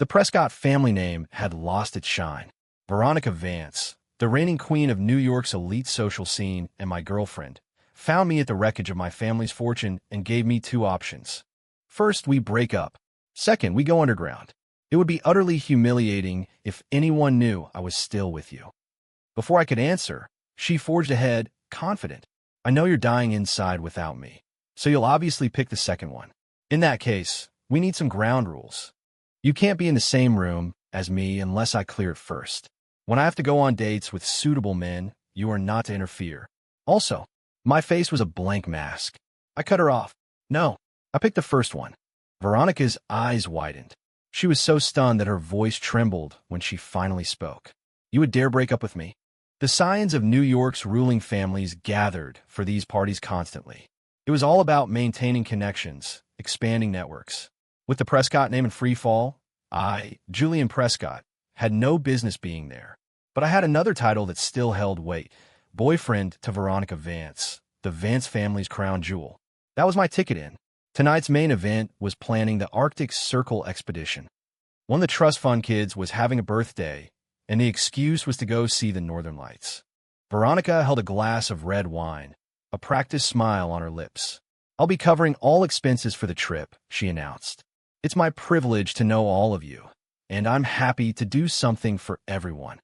The Prescott family name had lost its shine. Veronica Vance, the reigning queen of New York's elite social scene and my girlfriend, found me at the wreckage of my family's fortune and gave me two options. First, we break up. Second, we go underground. It would be utterly humiliating if anyone knew I was still with you. Before I could answer, she forged ahead, confident. I know you're dying inside without me, so you'll obviously pick the second one. In that case, we need some ground rules. You can't be in the same room as me unless I clear it first. When I have to go on dates with suitable men, you are not to interfere. Also, my face was a blank mask. I cut her off. No, I picked the first one. Veronica's eyes widened. She was so stunned that her voice trembled when she finally spoke. You would dare break up with me? The scions of New York's ruling families gathered for these parties constantly. It was all about maintaining connections, expanding networks. With the Prescott name in free fall, I, Julian Prescott, had no business being there. But I had another title that still held weight: boyfriend to Veronica Vance, the Vance family's crown jewel. That was my ticket in. Tonight's main event was planning the Arctic Circle expedition. One of the trust fund kids was having a birthday, and the excuse was to go see the Northern Lights. Veronica held a glass of red wine, a practiced smile on her lips. I'll be covering all expenses for the trip, she announced. It's my privilege to know all of you, and I'm happy to do something for everyone.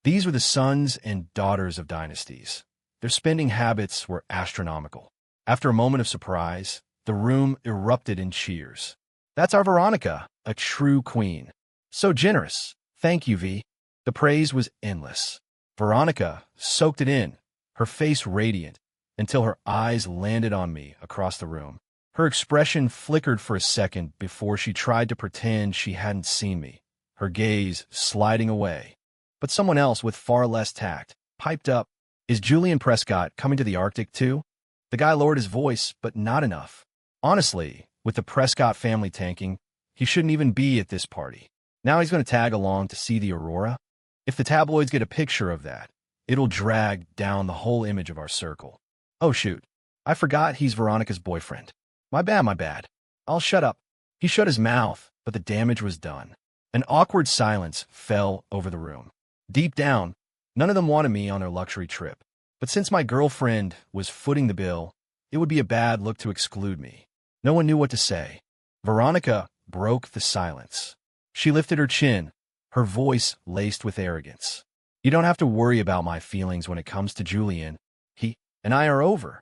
These were the sons and daughters of dynasties. Their spending habits were astronomical. After a moment of surprise, the room erupted in cheers. That's our Veronica, a true queen. So generous. Thank you, V. The praise was endless. Veronica soaked it in, her face radiant, until her eyes landed on me across the room. Her expression flickered for a second before she tried to pretend she hadn't seen me, her gaze sliding away. But someone else with far less tact piped up, "Is Julian Prescott coming to the Arctic too?" The guy lowered his voice, but not enough. Honestly, with the Prescott family tanking, he shouldn't even be at this party. Now he's going to tag along to see the aurora? If the tabloids get a picture of that, it'll drag down the whole image of our circle. Oh shoot, I forgot he's Veronica's boyfriend. My bad. I'll shut up. He shut his mouth, but the damage was done. An awkward silence fell over the room. Deep down, none of them wanted me on their luxury trip. But since my girlfriend was footing the bill, it would be a bad look to exclude me. No one knew what to say. Veronica broke the silence. She lifted her chin, her voice laced with arrogance. You don't have to worry about my feelings when it comes to Julian. He and I are over.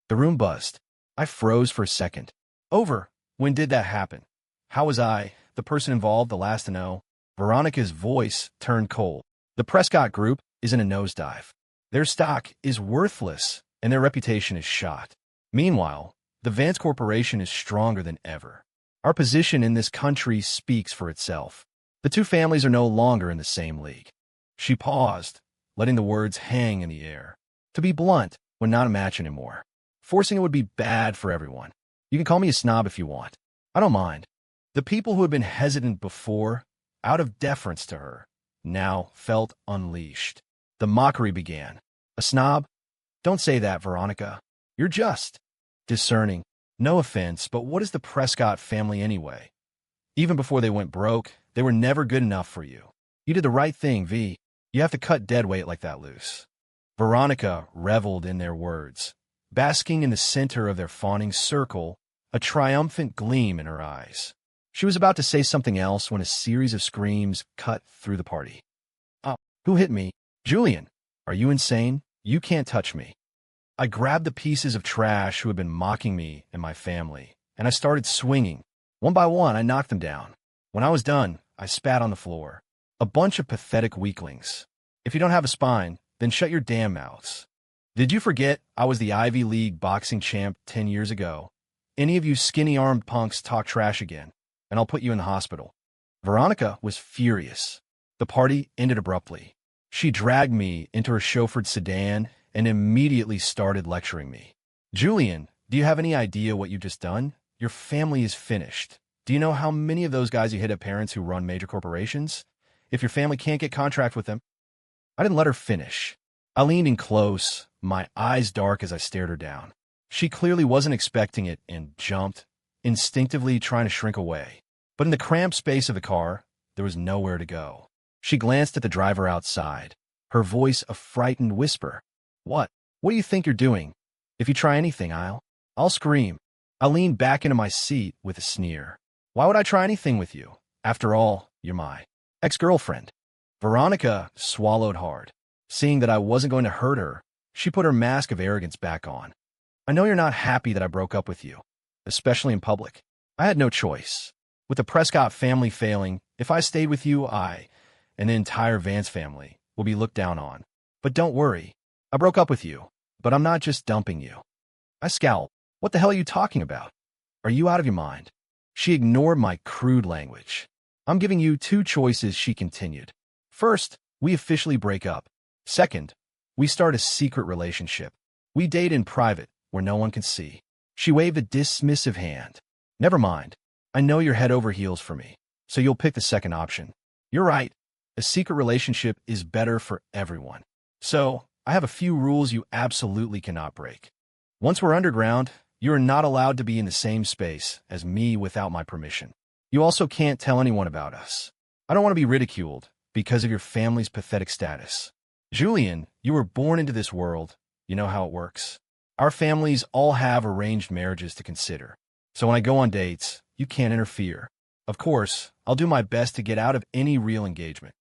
The room buzzed. I froze for a second. Over? When did that happen? How was I, the person involved, the last to know? Veronica's voice turned cold. The Prescott Group is in a nosedive. Their stock is worthless, and their reputation is shot. Meanwhile, the Vance Corporation is stronger than ever. Our position in this country speaks for itself. The two families are no longer in the same league. She paused, letting the words hang in the air. To be blunt, we're not a match anymore. Forcing it would be bad for everyone. You can call me a snob if you want. I don't mind. The people who had been hesitant before, out of deference to her, now felt unleashed. The mockery began. A snob? Don't say that, Veronica. You're just discerning. No offense, but what is the Prescott family anyway? Even before they went broke, they were never good enough for you. You did the right thing, V. You have to cut dead weight like that loose. Veronica reveled in their words, basking in the center of their fawning circle, a triumphant gleam in her eyes. She was about to say something else when a series of screams cut through the party. Who hit me? Julian, are you insane? You can't touch me. I grabbed the pieces of trash who had been mocking me and my family, and I started swinging. One by one, I knocked them down. When I was done, I spat on the floor. A bunch of pathetic weaklings. If you don't have a spine, then shut your damn mouths. Did you forget I was the Ivy League boxing champ 10 years ago? Any of you skinny-armed punks talk trash again, and I'll put you in the hospital. Veronica was furious. The party ended abruptly. She dragged me into her chauffeured sedan and immediately started lecturing me. Julian, do you have any idea what you've just done? Your family is finished. Do you know how many of those guys you hit have parents who run major corporations? If your family can't get contract with them... I didn't let her finish. I leaned in close, my eyes dark as I stared her down. She clearly wasn't expecting it and jumped, instinctively trying to shrink away. But in the cramped space of the car, there was nowhere to go. She glanced at the driver outside, her voice a frightened whisper. What? What do you think you're doing? If you try anything, I'll scream. I leaned back into my seat with a sneer. Why would I try anything with you? After all, you're my ex-girlfriend. Veronica swallowed hard. Seeing that I wasn't going to hurt her, she put her mask of arrogance back on. I know you're not happy that I broke up with you, especially in public. I had no choice. With the Prescott family failing, if I stayed with you, I and the entire Vance family will be looked down on. But don't worry, I broke up with you, but I'm not just dumping you. I scowled. What the hell are you talking about? Are you out of your mind? She ignored my crude language. I'm giving you two choices, she continued. First, we officially break up. Second, we start a secret relationship. We date in private, where no one can see. She waved a dismissive hand. Never mind. I know you're head over heels for me, so you'll pick the second option. You're right. A secret relationship is better for everyone. So, I have a few rules you absolutely cannot break. Once we're underground, you are not allowed to be in the same space as me without my permission. You also can't tell anyone about us. I don't want to be ridiculed because of your family's pathetic status. Julian, you were born into this world. You know how it works. Our families all have arranged marriages to consider. So when I go on dates, you can't interfere. Of course, I'll do my best to get out of any real engagement.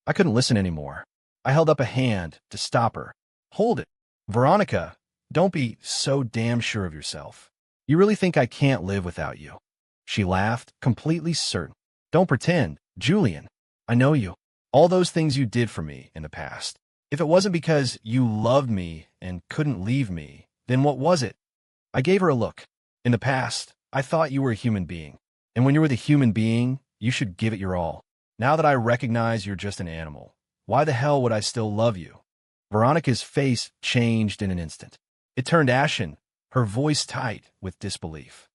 I couldn't listen anymore. I held up a hand to stop her. Hold it. Veronica, don't be so damn sure of yourself. You really think I can't live without you? She laughed, completely certain. Don't pretend, Julian. I know you. All those things you did for me in the past. If it wasn't because you loved me and couldn't leave me, then what was it? I gave her a look. In the past, I thought you were a human being. And when you're with a human being, you should give it your all. Now that I recognize you're just an animal, why the hell would I still love you? Veronica's face changed in an instant. It turned ashen, her voice tight with disbelief.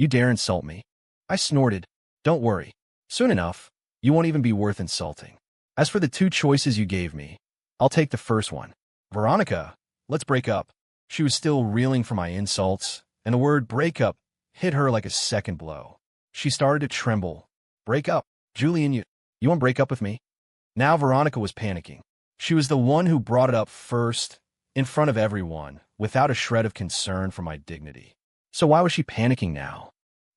You dare insult me? I snorted. Don't worry. Soon enough, you won't even be worth insulting. As for the two choices you gave me, I'll take the first one. Veronica, let's break up. She was still reeling from my insults, and the word breakup hit her like a second blow. She started to tremble. Break up? Julian, you won't break up with me? Now Veronica was panicking. She was the one who brought it up first, in front of everyone, without a shred of concern for my dignity. So why was she panicking now?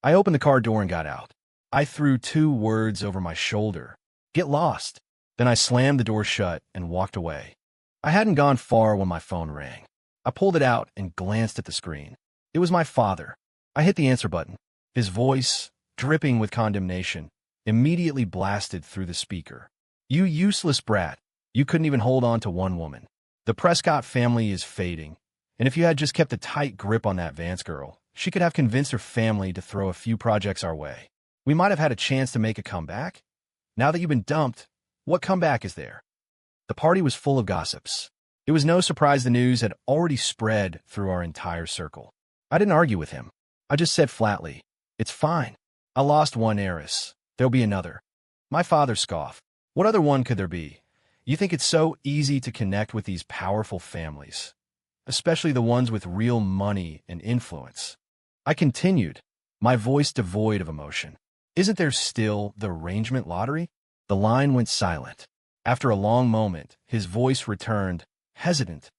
I opened the car door and got out. I threw two words over my shoulder. Get lost. Then I slammed the door shut and walked away. I hadn't gone far when my phone rang. I pulled it out and glanced at the screen. It was my father. I hit the answer button. His voice, dripping with condemnation, immediately blasted through the speaker. You useless brat. You couldn't even hold on to one woman. The Prescott family is fading, and if you had just kept a tight grip on that Vance girl, she could have convinced her family to throw a few projects our way. We might have had a chance to make a comeback. Now that you've been dumped, what comeback is there? The party was full of gossips. It was no surprise the news had already spread through our entire circle. I didn't argue with him. I just said flatly, it's fine. I lost one heiress. There'll be another. My father scoffed. What other one could there be? You think it's so easy to connect with these powerful families, especially the ones with real money and influence. I continued, my voice devoid of emotion. Isn't there still the arrangement lottery? The line went silent. After a long moment, his voice returned, hesitant.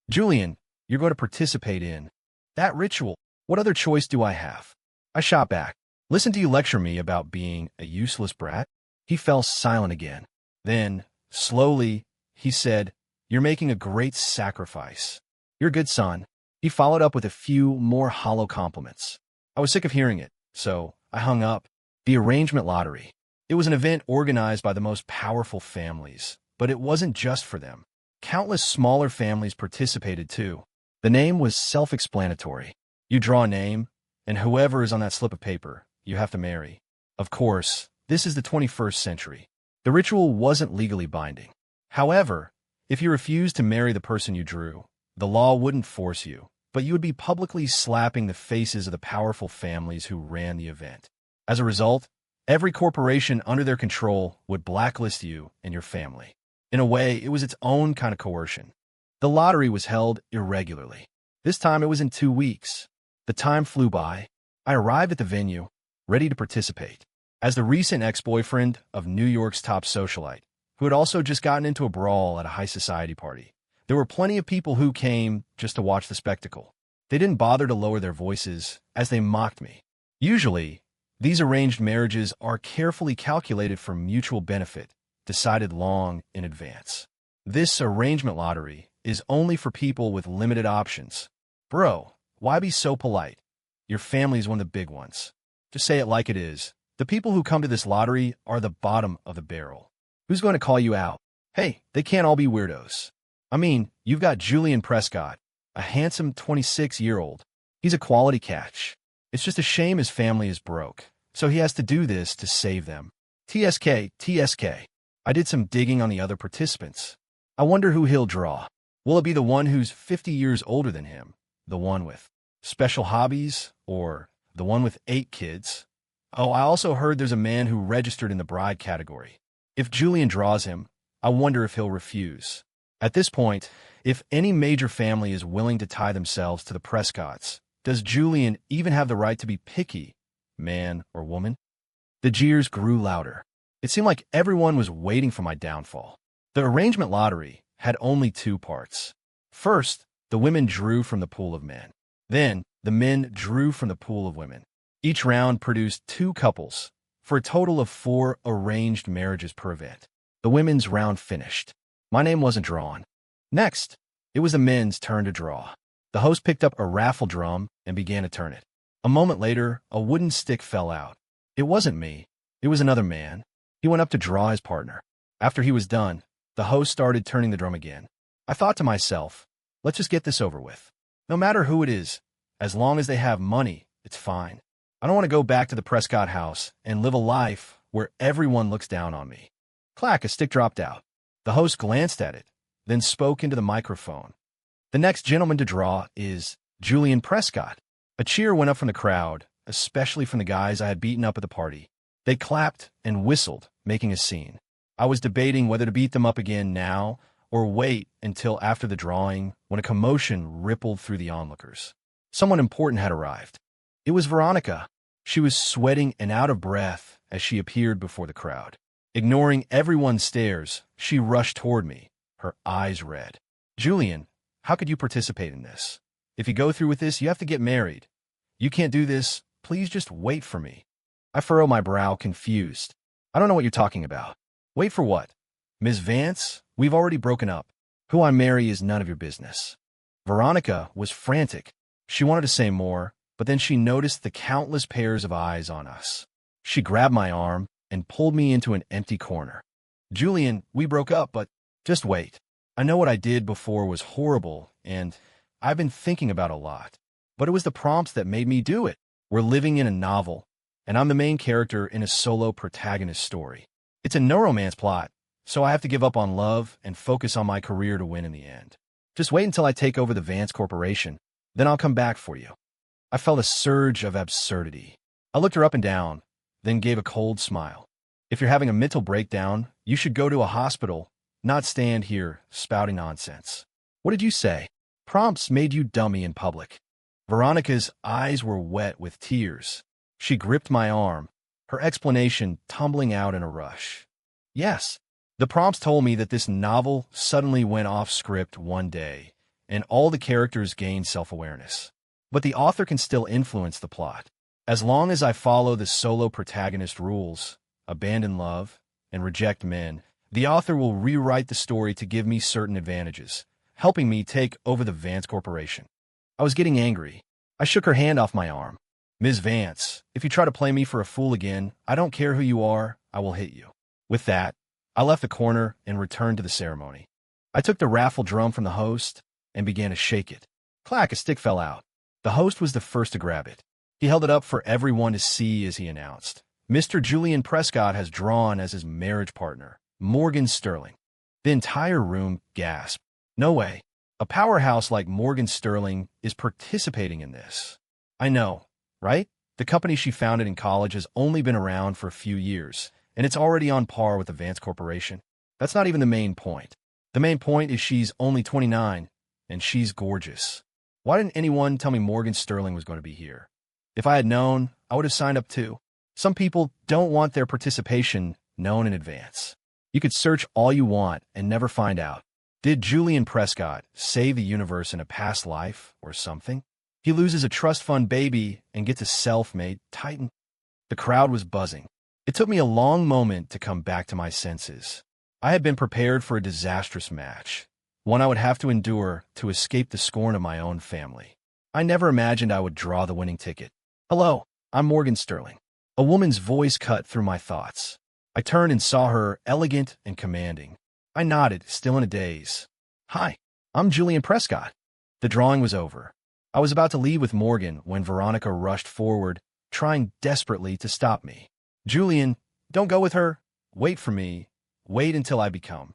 Julian, you're going to participate in that ritual. What other choice do I have? I shot back. Listen to you lecture me about being a useless brat? He fell silent again. Then, slowly, he said, you're making a great sacrifice. You're a good son. He followed up with a few more hollow compliments. I was sick of hearing it, so I hung up. The arrangement lottery. It was an event organized by the most powerful families, but it wasn't just for them. Countless smaller families participated too. The name was self-explanatory. You draw a name, and whoever is on that slip of paper, you have to marry. Of course, this is the 21st century. The ritual wasn't legally binding. However, if you refused to marry the person you drew, the law wouldn't force you, but you would be publicly slapping the faces of the powerful families who ran the event. As a result, every corporation under their control would blacklist you and your family. In a way, it was its own kind of coercion. The lottery was held irregularly. This time it was in 2 weeks. The time flew by. I arrived at the venue, ready to participate. As the recent ex-boyfriend of New York's top socialite, who had also just gotten into a brawl at a high society party, there were plenty of people who came just to watch the spectacle. They didn't bother to lower their voices as they mocked me. Usually, these arranged marriages are carefully calculated for mutual benefit, decided long in advance. This arrangement lottery is only for people with limited options. Bro, why be so polite? Your family's one of the big ones. Just say it like it is. The people who come to this lottery are the bottom of the barrel. Who's going to call you out? Hey, they can't all be weirdos. I mean, you've got Julian Prescott, a handsome 26-year-old. He's a quality catch. It's just a shame his family is broke, so he has to do this to save them. TSK. I did some digging on the other participants. I wonder who he'll draw. Will it be the one who's 50 years older than him? The one with special hobbies? Or the one with 8 kids? Oh, I also heard there's a man who registered in the bride category. If Julian draws him, I wonder if he'll refuse. At this point, if any major family is willing to tie themselves to the Prescotts, does Julian even have the right to be picky, man or woman? The jeers grew louder. It seemed like everyone was waiting for my downfall. The arrangement lottery had only 2 parts. First, the women drew from the pool of men. Then, the men drew from the pool of women. Each round produced 2 couples, for a total of 4 arranged marriages per event. The women's round finished. My name wasn't drawn. Next, it was the men's turn to draw. The host picked up a raffle drum and began to turn it. A moment later, a wooden stick fell out. It wasn't me. It was another man. He went up to draw his partner. After he was done, the host started turning the drum again. I thought to myself, let's just get this over with. No matter who it is, as long as they have money, it's fine. I don't want to go back to the Prescott house and live a life where everyone looks down on me. Clack, a stick dropped out. The host glanced at it, then spoke into the microphone. The next gentleman to draw is Julian Prescott. A cheer went up from the crowd, especially from the guys I had beaten up at the party. They clapped and whistled, making a scene. I was debating whether to beat them up again now or wait until after the drawing when a commotion rippled through the onlookers. Someone important had arrived. It was Veronica. She was sweating and out of breath as she appeared before the crowd. Ignoring everyone's stares, she rushed toward me, her eyes red. Julian, how could you participate in this? If you go through with this, you have to get married. You can't do this. Please just wait for me. I furrow my brow, confused. I don't know what you're talking about. Wait for what? Ms. Vance, we've already broken up. Who I marry is none of your business. Veronica was frantic. She wanted to say more, but then she noticed the countless pairs of eyes on us. She grabbed my arm and pulled me into an empty corner. Julian, we broke up, but just wait. I know what I did before was horrible, and I've been thinking about a lot. But it was the prompts that made me do it. We're living in a novel, and I'm the main character in a solo protagonist story. It's a no-romance plot, so I have to give up on love and focus on my career to win in the end. Just wait until I take over the Vance Corporation, then I'll come back for you. I felt a surge of absurdity. I looked her up and down, then gave a cold smile. If you're having a mental breakdown, you should go to a hospital, not stand here spouting nonsense. What did you say? Prompts made you dummy in public. Veronica's eyes were wet with tears. She gripped my arm, her explanation tumbling out in a rush. Yes, the prompts told me that this novel suddenly went off script one day, and all the characters gained self-awareness. But the author can still influence the plot. As long as I follow the solo protagonist rules, abandon love, and reject men, the author will rewrite the story to give me certain advantages, helping me take over the Vance Corporation. I was getting angry. I shook her hand off my arm. Ms. Vance, if you try to play me for a fool again, I don't care who you are, I will hit you. With that, I left the corner and returned to the ceremony. I took the raffle drum from the host and began to shake it. Clack, a stick fell out. The host was the first to grab it. He held it up for everyone to see as he announced, Mr. Julian Prescott has drawn as his marriage partner, Morgan Sterling. The entire room gasped. No way. A powerhouse like Morgan Sterling is participating in this. I know, right? The company she founded in college has only been around for a few years, and it's already on par with the Vance Corporation. That's not even the main point. The main point is she's only 29, and she's gorgeous. Why didn't anyone tell me Morgan Sterling was going to be here? If I had known, I would have signed up too. Some people don't want their participation known in advance. You could search all you want and never find out. Did Julian Prescott save the universe in a past life or something? He loses a trust fund baby and gets a self-made titan. The crowd was buzzing. It took me a long moment to come back to my senses. I had been prepared for a disastrous match, one I would have to endure to escape the scorn of my own family. I never imagined I would draw the winning ticket. "Hello, I'm Morgan Sterling." A woman's voice cut through my thoughts. I turned and saw her, elegant and commanding. I nodded, still in a daze. "Hi, I'm Julian Prescott." The drawing was over. I was about to leave with Morgan when Veronica rushed forward, trying desperately to stop me. "Julian, don't go with her. Wait for me. Wait until I become.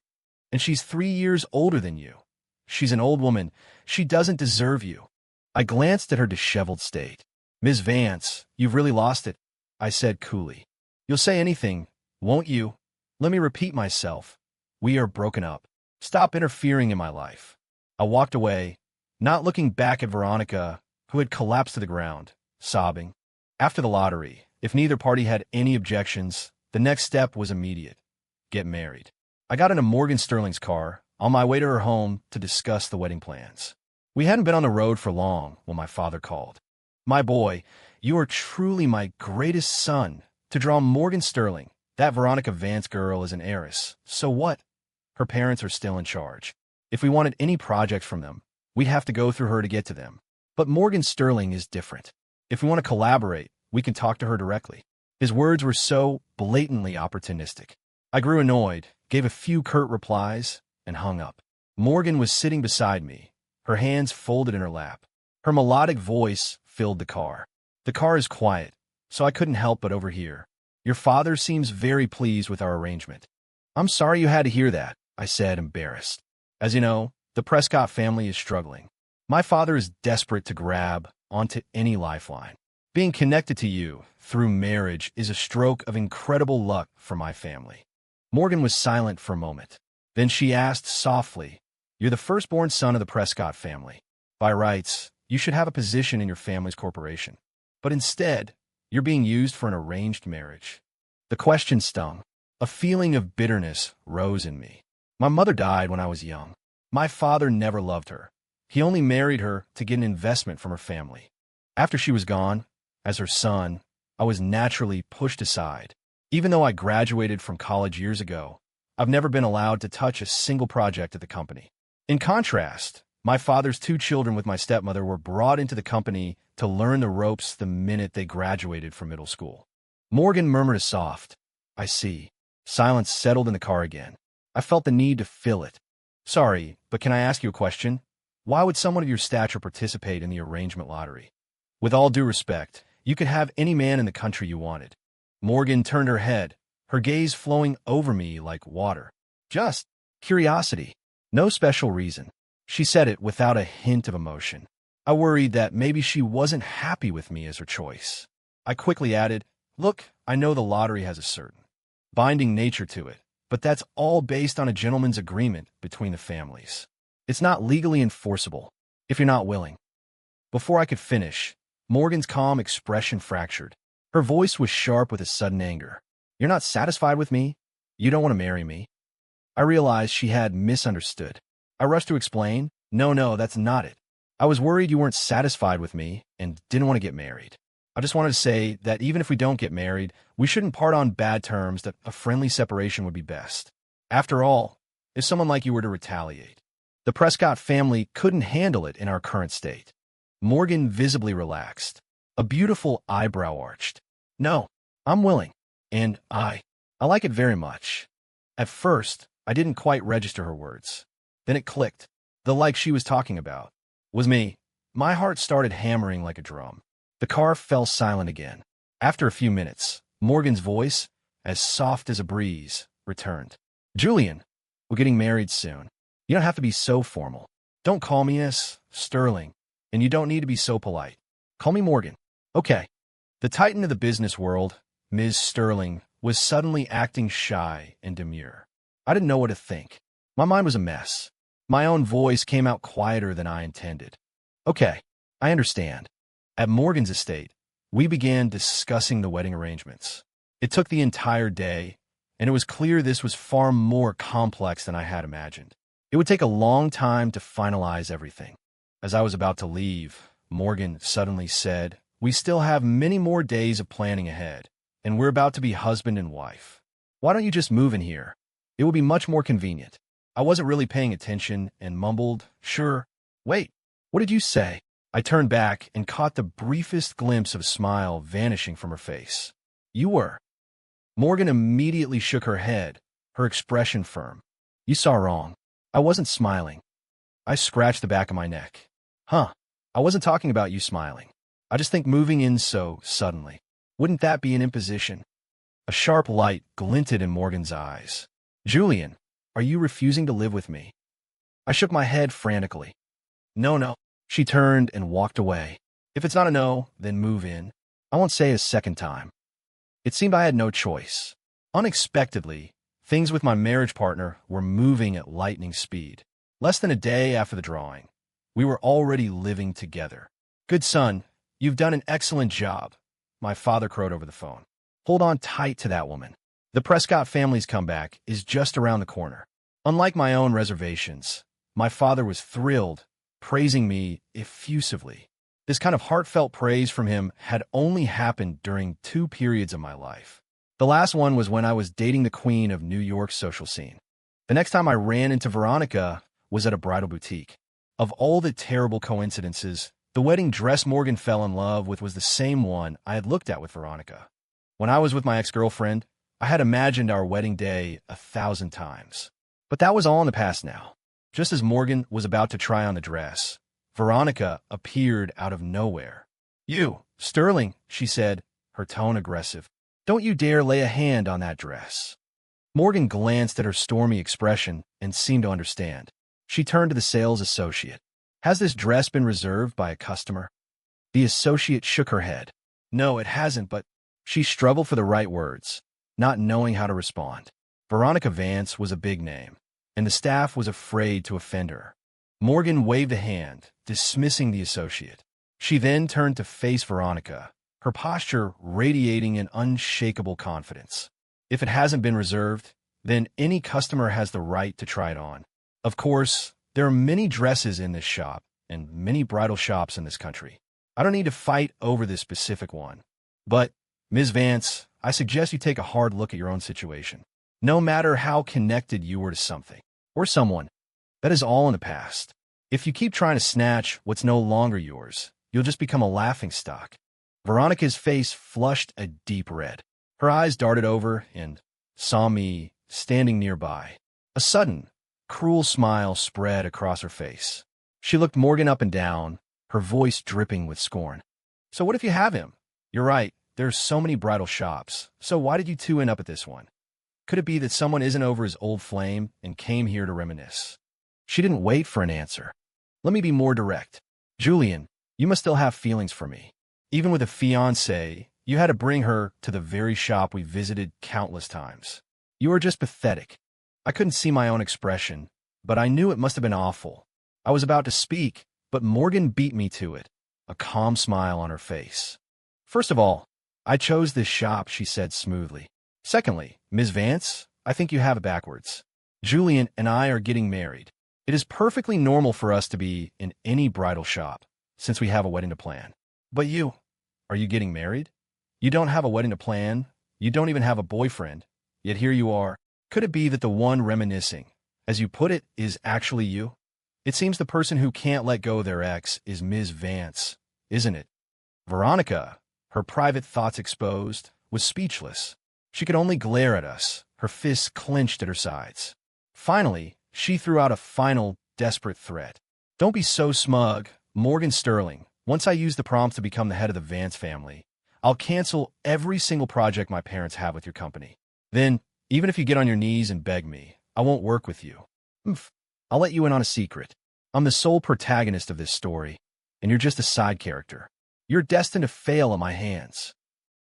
And she's 3 years older than you. She's an old woman. She doesn't deserve you." I glanced at her disheveled state. "Ms. Vance, you've really lost it," I said coolly. "You'll say anything, won't you? Let me repeat myself. We are broken up. Stop interfering in my life." I walked away, not looking back at Veronica, who had collapsed to the ground, sobbing. After the lottery, if neither party had any objections, the next step was immediate. Get married. I got into Morgan Sterling's car, on my way to her home to discuss the wedding plans. We hadn't been on the road for long when my father called. "My boy, you are truly my greatest son. To draw Morgan Sterling, that Veronica Vance girl is an heiress. So what? Her parents are still in charge. If we wanted any project from them, we'd have to go through her to get to them. But Morgan Sterling is different. If we want to collaborate, we can talk to her directly." His words were so blatantly opportunistic. I grew annoyed, gave a few curt replies, and hung up. Morgan was sitting beside me, her hands folded in her lap. Her melodic voice filled the car. The car is quiet, so I couldn't help but overhear. "Your father seems very pleased with our arrangement." "I'm sorry you had to hear that," I said, embarrassed. "As you know, the Prescott family is struggling. My father is desperate to grab onto any lifeline. Being connected to you through marriage is a stroke of incredible luck for my family." Morgan was silent for a moment. Then she asked softly, "You're the firstborn son of the Prescott family. By rights, you should have a position in your family's corporation. But instead, you're being used for an arranged marriage." The question stung. A feeling of bitterness rose in me. My mother died when I was young. My father never loved her. He only married her to get an investment from her family. After she was gone, as her son, I was naturally pushed aside. Even though I graduated from college years ago, I've never been allowed to touch a single project at the company. In contrast, my father's 2 children with my stepmother were brought into the company to learn the ropes the minute they graduated from middle school. Morgan murmured a soft, "I see." Silence settled in the car again. I felt the need to fill it. "Sorry, but can I ask you a question? Why would someone of your stature participate in the arrangement lottery? With all due respect, you could have any man in the country you wanted." Morgan turned her head, her gaze flowing over me like water. "Just curiosity. No special reason." She said it without a hint of emotion. I worried that maybe she wasn't happy with me as her choice. I quickly added, "Look, I know the lottery has a certain binding nature to it, but that's all based on a gentleman's agreement between the families. It's not legally enforceable if you're not willing." Before I could finish, Morgan's calm expression fractured. Her voice was sharp with a sudden anger. "You're not satisfied with me? You don't want to marry me?" I realized she had misunderstood. I rushed to explain, No, that's not it. I was worried you weren't satisfied with me and didn't want to get married. I just wanted to say that even if we don't get married, we shouldn't part on bad terms, that a friendly separation would be best. After all, if someone like you were to retaliate, the Prescott family couldn't handle it in our current state." Morgan visibly relaxed. A beautiful eyebrow arched. "No, I'm willing. And I like it very much." At first, I didn't quite register her words. Then it clicked. The like she was talking about was me. My heart started hammering like a drum. The car fell silent again. After a few minutes, Morgan's voice, as soft as a breeze, returned. "Julian, we're getting married soon. You don't have to be so formal. Don't call me Miss Sterling, and you don't need to be so polite. Call me Morgan." "Okay." The titan of the business world, Ms. Sterling, was suddenly acting shy and demure. I didn't know what to think. My mind was a mess. My own voice came out quieter than I intended. "Okay, I understand. At Morgan's estate, We began discussing the wedding arrangements. It took the entire day, and it was clear this was far more complex than I had imagined. It would take a long time to finalize everything. As I was about to leave, Morgan suddenly said, "We still have many more days of planning ahead, and we're about to be husband and wife. Why don't you just move in here? It will be much more convenient." I wasn't really paying attention and mumbled, "Sure." "Wait, what did you say?" I turned back and caught the briefest glimpse of a smile vanishing from her face. "You were." Morgan immediately shook her head, her expression firm. "You saw wrong. I wasn't smiling." I scratched the back of my neck. "Huh. I wasn't talking about you smiling. I just think moving in so suddenly. Wouldn't that be an imposition?" A sharp light glinted in Morgan's eyes. "Julian, are you refusing to live with me?" I shook my head frantically. "No, no." She turned and walked away. "If it's not a no, then move in. I won't say a second time." It seemed I had no choice. Unexpectedly, things with my marriage partner were moving at lightning speed. Less than a day after the drawing, we were already living together. "Good son, you've done an excellent job," my father crowed over the phone. "Hold on tight to that woman. The Prescott family's comeback is just around the corner." Unlike my own reservations, my father was thrilled, praising me effusively. This kind of heartfelt praise from him had only happened during 2 periods of my life. The last one was when I was dating the queen of New York's social scene. The next time I ran into Veronica was at a bridal boutique. Of all the terrible coincidences, the wedding dress Morgan fell in love with was the same one I had looked at with Veronica. When I was with my ex-girlfriend, I had imagined our wedding day 1,000 times. But that was all in the past now. Just as Morgan was about to try on the dress, Veronica appeared out of nowhere. "You, Sterling," she said, her tone aggressive. "Don't you dare lay a hand on that dress." Morgan glanced at her stormy expression and seemed to understand. She turned to the sales associate. "Has this dress been reserved by a customer?" The associate shook her head. "No, it hasn't, but—" She struggled for the right words, not knowing how to respond. Veronica Vance was a big name, and the staff was afraid to offend her. Morgan waved a hand, dismissing the associate. She then turned to face Veronica, her posture radiating an unshakable confidence. "If it hasn't been reserved, then any customer has the right to try it on. Of course, there are many dresses in this shop and many bridal shops in this country. I don't need to fight over this specific one. But, Ms. Vance, I suggest you take a hard look at your own situation. No matter how connected you were to something or someone, that is all in the past. If you keep trying to snatch what's no longer yours, you'll just become a laughingstock." Veronica's face flushed a deep red. Her eyes darted over and saw me standing nearby. A sudden, cruel smile spread across her face. She looked Morgan up and down, her voice dripping with scorn. "So what if you have him? You're right, there's so many bridal shops, so why did you two end up at this one? Could it be that someone isn't over his old flame and came here to reminisce?" She didn't wait for an answer. "Let me be more direct. Julian, you must still have feelings for me. Even with a fiancé, you had to bring her to the very shop we visited countless times. You are just pathetic." I couldn't see my own expression, but I knew it must have been awful. I was about to speak, but Morgan beat me to it, a calm smile on her face. "First of all, I chose this shop," she said smoothly. "Secondly, Ms. Vance, I think you have it backwards. Julian and I are getting married. It is perfectly normal for us to be in any bridal shop, since we have a wedding to plan. But you, are you getting married? You don't have a wedding to plan. You don't even have a boyfriend. Yet here you are. Could it be that the one reminiscing, as you put it, is actually you? It seems the person who can't let go of their ex is Ms. Vance, isn't it?" Veronica, her private thoughts exposed, was speechless. She could only glare at us, her fists clenched at her sides. Finally, she threw out a final, desperate threat. "Don't be so smug, Morgan Sterling. Once I use the prompts to become the head of the Vance family, I'll cancel every single project my parents have with your company. Then, even if you get on your knees and beg me, I won't work with you. I'll let you in on a secret. I'm the sole protagonist of this story, and you're just a side character. You're destined to fail at my hands."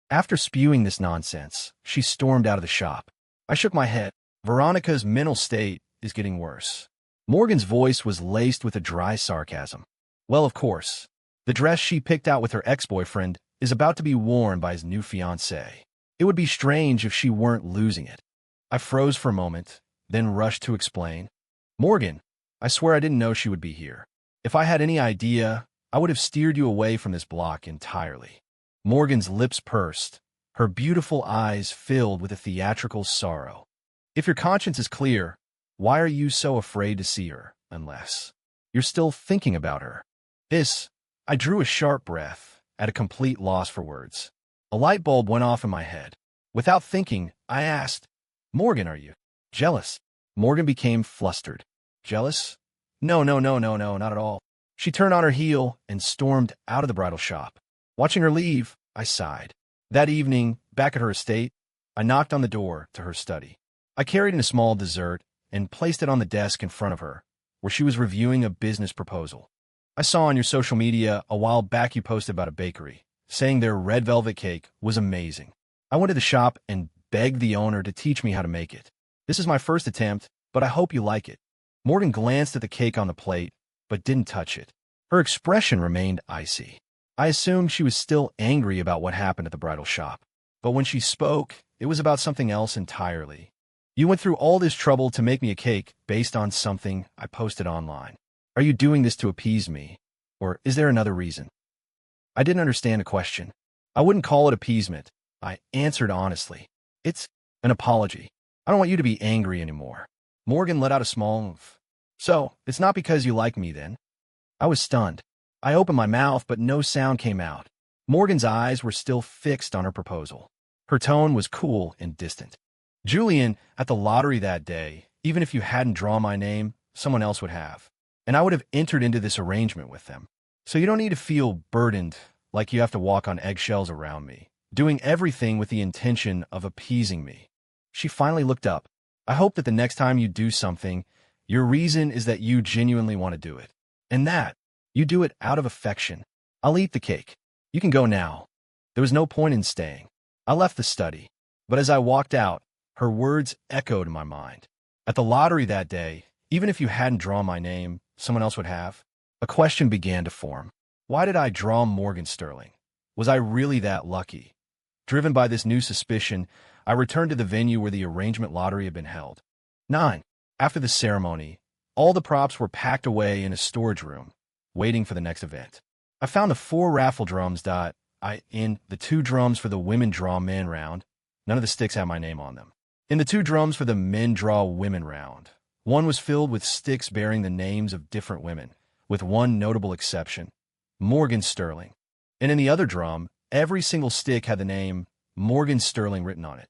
After spewing this nonsense, she stormed out of the shop. I shook my head. Veronica's mental state is getting worse. Morgan's voice was laced with a dry sarcasm. "Well, of course. The dress she picked out with her ex-boyfriend is about to be worn by his new fiancée. It would be strange if she weren't losing it. I froze for a moment, then rushed to explain. Morgan, I swear I didn't know she would be here. If I had any idea, I would have steered you away from this block entirely. Morgan's lips pursed, her beautiful eyes filled with a theatrical sorrow. If your conscience is clear, why are you so afraid to see her, unless you're still thinking about her? I drew a sharp breath, at a complete loss for words. A light bulb went off in my head. Without thinking, I asked, Morgan, are you jealous? Morgan became flustered. Jealous? No, not at all. She turned on her heel and stormed out of the bridal shop. Watching her leave, I sighed. That evening, back at her estate, I knocked on the door to her study. I carried in a small dessert and placed it on the desk in front of her, where she was reviewing a business proposal. I saw on your social media a while back you posted about a bakery, saying their red velvet cake was amazing. I went to the shop and begged the owner to teach me how to make it. This is my first attempt, but I hope you like it. Morgan glanced at the cake on the plate, but didn't touch it. Her expression remained icy. I assumed she was still angry about what happened at the bridal shop. But when she spoke, it was about something else entirely. You went through all this trouble to make me a cake based on something I posted online. Are you doing this to appease me? Or is there another reason? I didn't understand the question. I wouldn't call it appeasement. I answered honestly. It's an apology. I don't want you to be angry anymore. Morgan let out a small oomph. So, it's not because you like me then? I was stunned. I opened my mouth, but no sound came out. Morgan's eyes were still fixed on her proposal. Her tone was cool and distant. Julian, at the lottery that day, even if you hadn't drawn my name, someone else would have. And I would have entered into this arrangement with them. So you don't need to feel burdened like you have to walk on eggshells around me, doing everything with the intention of appeasing me. She finally looked up. I hope that the next time you do something, your reason is that you genuinely want to do it. And that you do it out of affection. I'll eat the cake. You can go now. There was no point in staying. I left the study. But as I walked out, her words echoed in my mind. At the lottery that day, even if you hadn't drawn my name, someone else would have. A question began to form. Why did I draw Morgan Sterling? Was I really that lucky? Driven by this new suspicion, I returned to the venue where the arrangement lottery had been held. 9. After the ceremony, all the props were packed away in a storage room, waiting for the next event. I found the 4 raffle drums in the 2 drums for the women draw men round. None of the sticks had my name on them. In the 2 drums for the men draw women round, one was filled with sticks bearing the names of different women, with one notable exception, Morgan Sterling. And in the other drum, every single stick had the name Morgan Sterling written on it.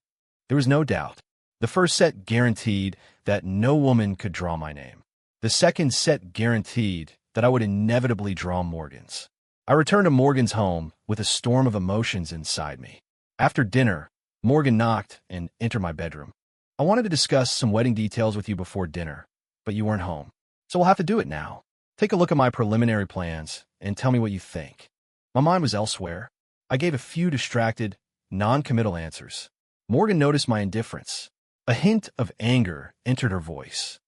There was no doubt. The first set guaranteed that no woman could draw my name. The second set guaranteed that I would inevitably draw Morgan's. I returned to Morgan's home with a storm of emotions inside me. After dinner, Morgan knocked and entered my bedroom. I wanted to discuss some wedding details with you before dinner, but you weren't home. So we'll have to do it now. Take a look at my preliminary plans and tell me what you think. My mind was elsewhere. I gave a few distracted, non-committal answers. Morgan noticed my indifference. A hint of anger entered her voice.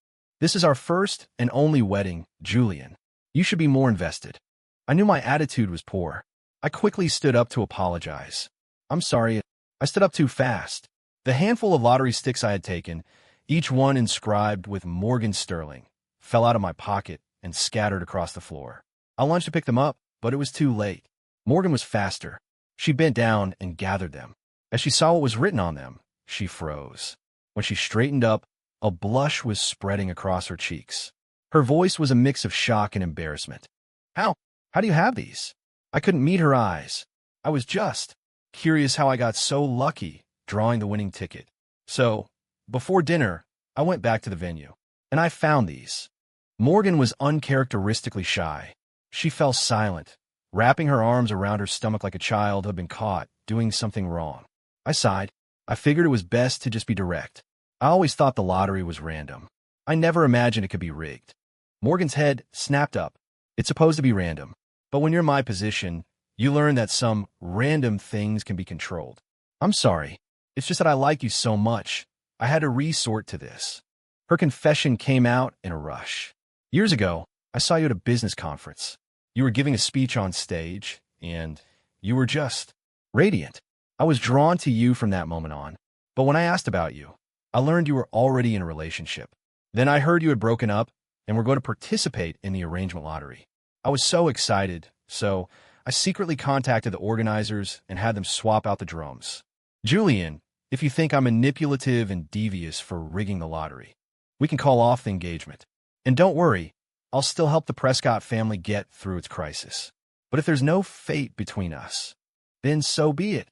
This is our first and only wedding, Julian. You should be more invested. I knew my attitude was poor. I quickly stood up to apologize. I'm sorry, I stood up too fast. The handful of lottery sticks I had taken, each one inscribed with Morgan Sterling, fell out of my pocket and scattered across the floor. I lunged to pick them up, but it was too late. Morgan was faster. She bent down and gathered them. As she saw what was written on them, she froze. When she straightened up, a blush was spreading across her cheeks. Her voice was a mix of shock and embarrassment. How do you have these? I couldn't meet her eyes. I was just curious how I got so lucky drawing the winning ticket. So, before dinner, I went back to the venue, and I found these. Morgan was uncharacteristically shy. She fell silent, wrapping her arms around her stomach like a child who had been caught doing something wrong. I sighed. I figured it was best to just be direct. I always thought the lottery was random. I never imagined it could be rigged. Morgan's head snapped up. It's supposed to be random, but when you're in my position, you learn that some random things can be controlled. I'm sorry. It's just that I like you so much. I had to resort to this. Her confession came out in a rush. Years ago, I saw you at a business conference. You were giving a speech on stage, and You were just radiant. I was drawn to you from that moment on. But when I asked about you, I learned you were already in a relationship. Then I heard you had broken up and were going to participate in the arrangement lottery. I was so excited, so I secretly contacted the organizers and had them swap out the drums. Julian, if you think I'm manipulative and devious for rigging the lottery, we can call off the engagement. And don't worry, I'll still help the Prescott family get through its crisis. But if there's no fate between us, then so be it.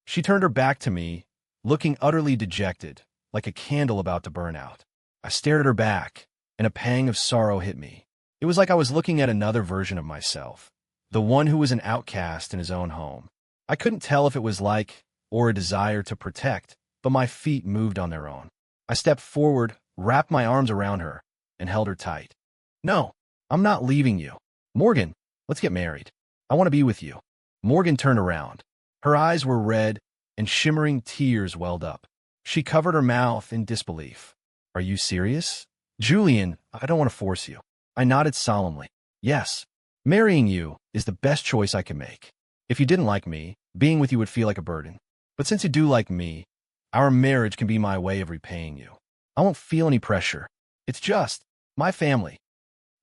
She turned her back to me, looking utterly dejected, like a candle about to burn out. I stared at her back, and a pang of sorrow hit me. It was like I was looking at another version of myself, the one who was an outcast in his own home. I couldn't tell if it was like or a desire to protect, but my feet moved on their own. I stepped forward, wrapped my arms around her, and held her tight. No, I'm not leaving you. Morgan, let's get married. I want to be with you. Morgan turned around. Her eyes were red, and shimmering tears welled up. She covered her mouth in disbelief. Are you serious? Julian, I don't want to force you. I nodded solemnly. Yes, marrying you is the best choice I can make. If you didn't like me, being with you would feel like a burden. But since you do like me, our marriage can be my way of repaying you. I won't feel any pressure. It's just my family.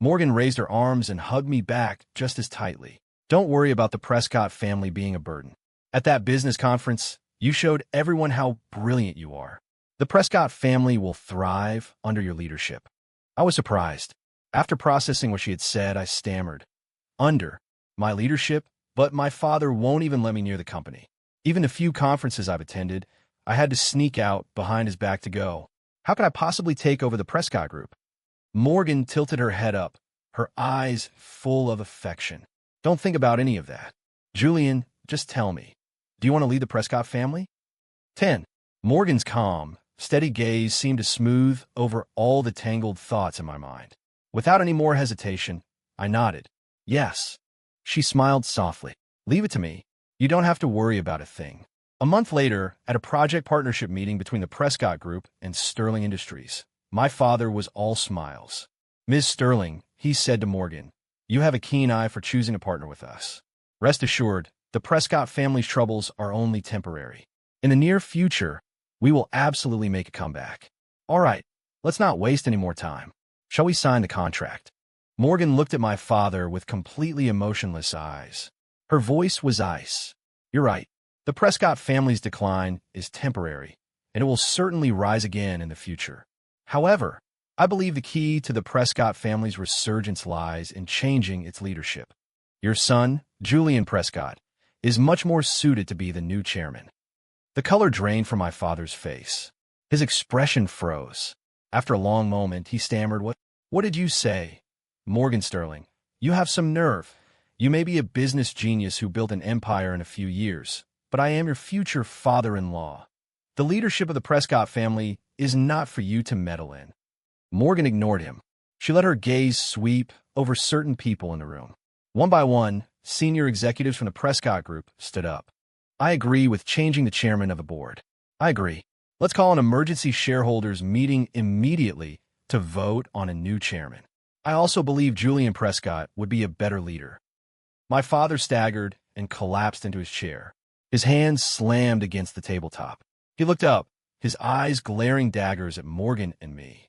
Morgan raised her arms and hugged me back just as tightly. Don't worry about the Prescott family being a burden. At that business conference, you showed everyone how brilliant you are. The Prescott family will thrive under your leadership. I was surprised. After processing what she had said, I stammered. Under my leadership, but my father won't even let me near the company. Even the few conferences I've attended, I had to sneak out behind his back to go. How could I possibly take over the Prescott group? Morgan tilted her head up, her eyes full of affection. Don't think about any of that. Julian, just tell me. Do you want to lead the Prescott family? 10. Morgan's calm, steady gaze seemed to smooth over all the tangled thoughts in my mind. Without any more hesitation, I nodded. Yes. She smiled softly. Leave it to me. You don't have to worry about a thing. A month later, at a project partnership meeting between the Prescott Group and Sterling Industries, my father was all smiles. Ms. Sterling, he said to Morgan, you have a keen eye for choosing a partner with us. Rest assured, the Prescott family's troubles are only temporary. In the near future, we will absolutely make a comeback. All right, let's not waste any more time. Shall we sign the contract? Morgan looked at my father with completely emotionless eyes. Her voice was ice. You're right. The Prescott family's decline is temporary, and it will certainly rise again in the future. However, I believe the key to the Prescott family's resurgence lies in changing its leadership. Your son, Julian Prescott, is much more suited to be the new chairman. The color drained from my father's face. His expression froze. After a long moment, he stammered, What did you say? Morgan Sterling, you have some nerve. You may be a business genius who built an empire in a few years, but I am your future father-in-law. The leadership of the Prescott family is not for you to meddle in. Morgan ignored him. She let her gaze sweep over certain people in the room. One by one, senior executives from the Prescott Group stood up. I agree with changing the chairman of the board. I agree. Let's call an emergency shareholders meeting immediately to vote on a new chairman. I also believe Julian Prescott would be a better leader. My father staggered and collapsed into his chair. His hands slammed against the tabletop. He looked up, his eyes glaring daggers at Morgan and me.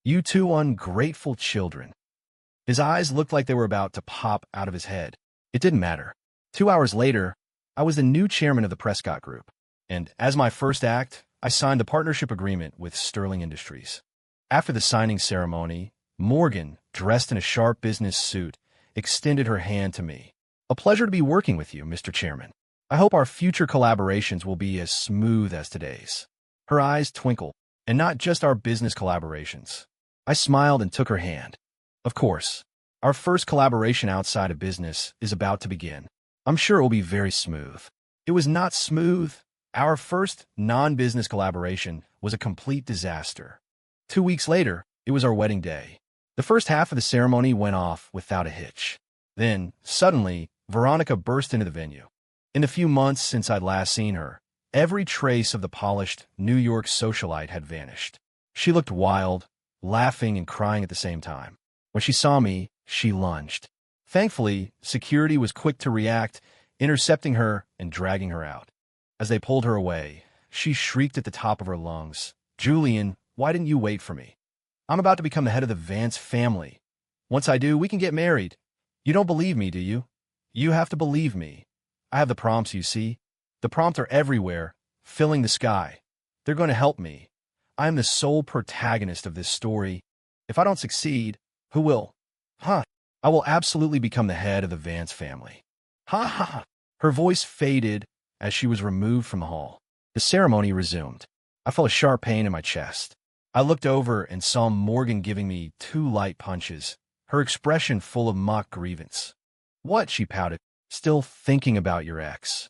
You two ungrateful children. His eyes looked like they were about to pop out of his head. It didn't matter. 2 hours later, I was the new chairman of the Prescott Group, and as my first act, I signed the partnership agreement with Sterling Industries. After the signing ceremony, Morgan, dressed in a sharp business suit, extended her hand to me. A pleasure to be working with you, Mr. Chairman. I hope our future collaborations will be as smooth as today's. Her eyes twinkled, and not just our business collaborations. I smiled and took her hand. Of course, our first collaboration outside of business is about to begin. I'm sure it will be very smooth. It was not smooth. Our first non-business collaboration was a complete disaster. 2 weeks later, it was our wedding day. The first half of the ceremony went off without a hitch. Then, suddenly, Veronica burst into the venue. In the few months since I'd last seen her, every trace of the polished New York socialite had vanished. She looked wild, laughing and crying at the same time. When she saw me, she lunged. Thankfully, security was quick to react, intercepting her and dragging her out. As they pulled her away, she shrieked at the top of her lungs, "Julian, why didn't you wait for me? I'm about to become the head of the Vance family. Once I do, we can get married. You don't believe me, do you? You have to believe me. I have the prompts, you see. The prompts are everywhere, filling the sky. They're going to help me. I am the sole protagonist of this story. If I don't succeed, who will? Huh. I will absolutely become the head of the Vance family." Ha ha ha. Her voice faded as she was removed from the hall. The ceremony resumed. I felt a sharp pain in my chest. I looked over and saw Morgan giving me 2 light punches, her expression full of mock grievance. "What?" she pouted. "Still thinking about your ex."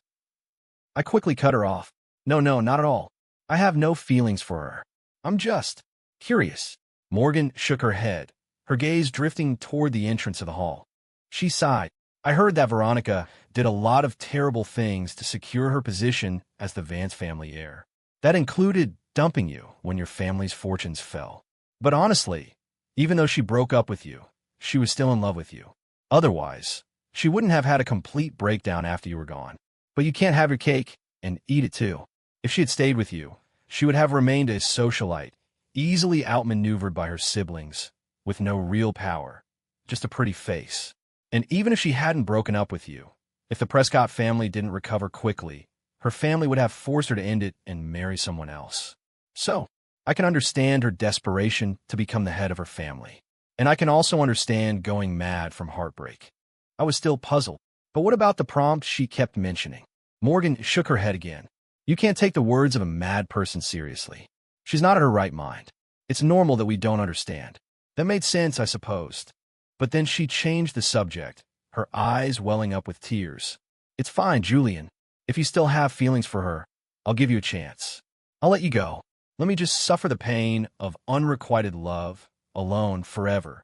I quickly cut her off. No, not at all. I have no feelings for her. I'm just curious." Morgan shook her head, her gaze drifting toward the entrance of the hall. She sighed. "I heard that Veronica did a lot of terrible things to secure her position as the Vance family heir. That included dumping you when your family's fortunes fell. But honestly, even though she broke up with you, she was still in love with you. Otherwise, she wouldn't have had a complete breakdown after you were gone. But you can't have your cake and eat it too. If she had stayed with you, she would have remained a socialite, easily outmaneuvered by her siblings, with no real power, just a pretty face. And even if she hadn't broken up with you, if the Prescott family didn't recover quickly, her family would have forced her to end it and marry someone else. So, I can understand her desperation to become the head of her family. And I can also understand going mad from heartbreak. I was still puzzled. But what about the prompt she kept mentioning? Morgan shook her head again. You can't take the words of a mad person seriously. She's not in her right mind. It's normal that we don't understand. That made sense, I supposed. But then she changed the subject, her eyes welling up with tears. It's fine, Julian. If you still have feelings for her, I'll give you a chance. I'll let you go. Let me just suffer the pain of unrequited love, alone, forever.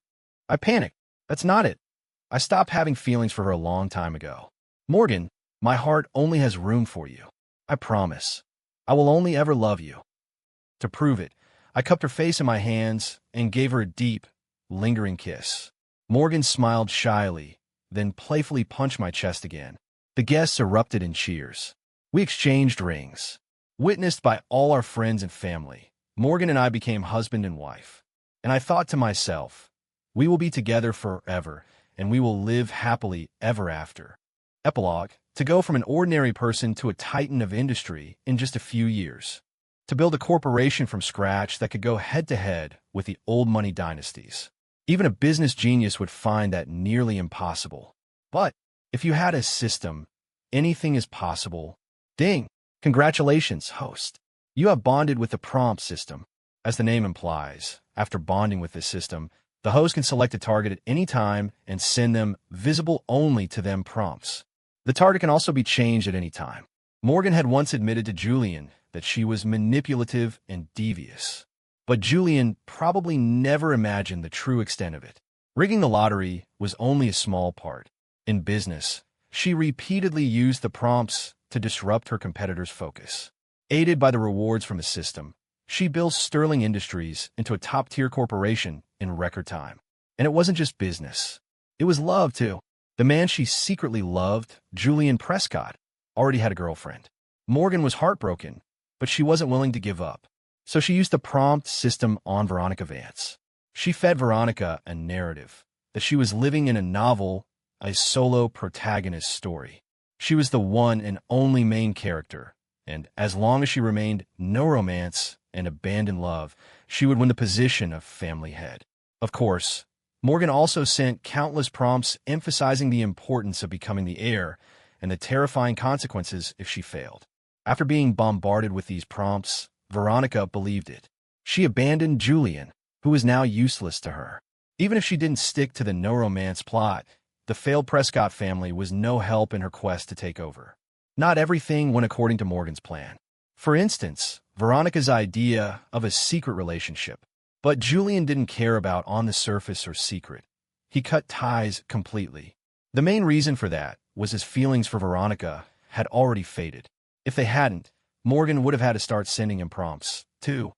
I panicked. That's not it. I stopped having feelings for her a long time ago. Morgan, my heart only has room for you. I promise. I will only ever love you. To prove it, I cupped her face in my hands and gave her a deep, lingering kiss. Morgan smiled shyly, then playfully punched my chest again. The guests erupted in cheers. We exchanged rings. Witnessed by all our friends and family, Morgan and I became husband and wife. And I thought to myself, we will be together forever, and we will live happily ever after. Epilogue: to go from an ordinary person to a titan of industry in just a few years. To build a corporation from scratch that could go head-to-head with the old money dynasties. Even a business genius would find that nearly impossible. But if you had a system, anything is possible. Ding! Congratulations, host. You have bonded with the prompt system. As the name implies, after bonding with this system, the host can select a target at any time and send them visible only to them prompts. The target can also be changed at any time. Morgan had once admitted to Julian that she was manipulative and devious. But Julian probably never imagined the true extent of it. Rigging the lottery was only a small part. In business, she repeatedly used the prompts to disrupt her competitors' focus. Aided by the rewards from the system, she built Sterling Industries into a top-tier corporation in record time. And it wasn't just business. It was love, too. The man she secretly loved, Julian Prescott, already had a girlfriend. Morgan was heartbroken, but she wasn't willing to give up. So she used the prompt system on Veronica Vance. She fed Veronica a narrative that she was living in a novel, a solo protagonist story. She was the one and only main character, and as long as she remained no romance and abandoned love, she would win the position of family head. Of course, Morgan also sent countless prompts emphasizing the importance of becoming the heir and the terrifying consequences if she failed. After being bombarded with these prompts, Veronica believed it. She abandoned Julian, who was now useless to her. Even if she didn't stick to the no-romance plot, the failed Prescott family was no help in her quest to take over. Not everything went according to Morgan's plan. For instance, Veronica's idea of a secret relationship. But Julian didn't care about on the surface or secret. He cut ties completely. The main reason for that was his feelings for Veronica had already faded. If they hadn't, Morgan would have had to start sending him prompts, too.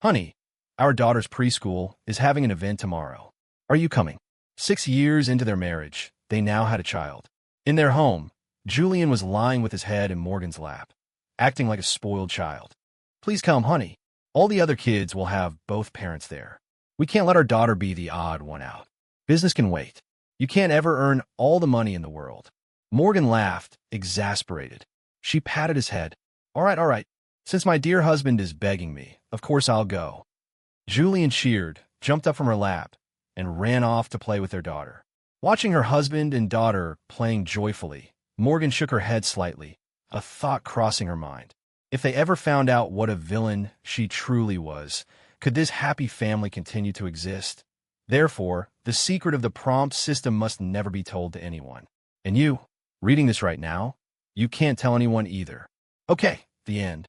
Honey, our daughter's preschool is having an event tomorrow. Are you coming? 6 years into their marriage, they now had a child. In their home, Julian was lying with his head in Morgan's lap, acting like a spoiled child. Please come, honey. All the other kids will have both parents there. We can't let our daughter be the odd one out. Business can wait. You can't ever earn all the money in the world. Morgan laughed, exasperated. She patted his head. All right, all right. Since my dear husband is begging me, of course I'll go. Julian cheered, jumped up from her lap, and ran off to play with their daughter. Watching her husband and daughter playing joyfully, Morgan shook her head slightly, a thought crossing her mind. If they ever found out what a villain she truly was, could this happy family continue to exist? Therefore, the secret of the prompt system must never be told to anyone. And you, reading this right now, you can't tell anyone either. Okay, the end.